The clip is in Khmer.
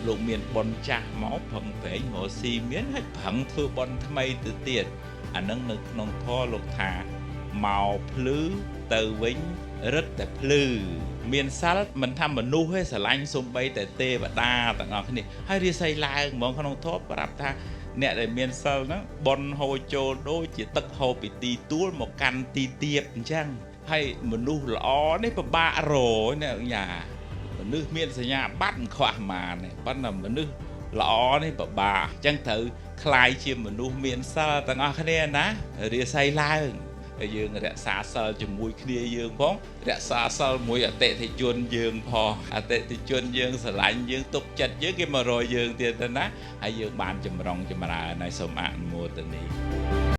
លោកមានបនចាស់មកផឹងប្រែងរកស៊ីមានហើយផឹងធ្វើបនថ្មីទៅទៀតអានឹងនៅក្នុងធម៌លោកថាមកភ្លឺទៅវិញរឹតតែភ្លឺមានសិលមិនថាមនុស្សទេស្រឡាញ់សំបីតែទេវតាទាំងអស់គ្នាហើយរាសីឡើងហ្មងក្នុងធម៌ប្រាប់ថាអ្នកដែលមានសិលហ្នឹងបនហូរចូលដូចជាទឹកហូរពីទីទួលមកកាន់ទីទាបអញ្ចឹងហើយមនុស្សល្អនេះពិបាករណាយ៉ាមនុស្សមានសញ្ញាបត្រមិនខ្វះម៉ានទេប៉ុន្តែមនុស្សល្អនេះពិបាកអញ្ចឹងត្រូវคล้ายជាមនុស្សមានសិលទាំងអស់គ្នាណារាសីឡើងហើយយើងរក្សាសិលជាមួយគ្នាយើងផងរក្សាសិលមួយអតិថិជនយើងផងអតិថិជនយើងស្រឡាញ់យើងទុកចិត្តយើងគេមករកយើងទៀតទៅណាហើយយើងបានចម្រុងចម្រើនហើយសូមអនុមោទនា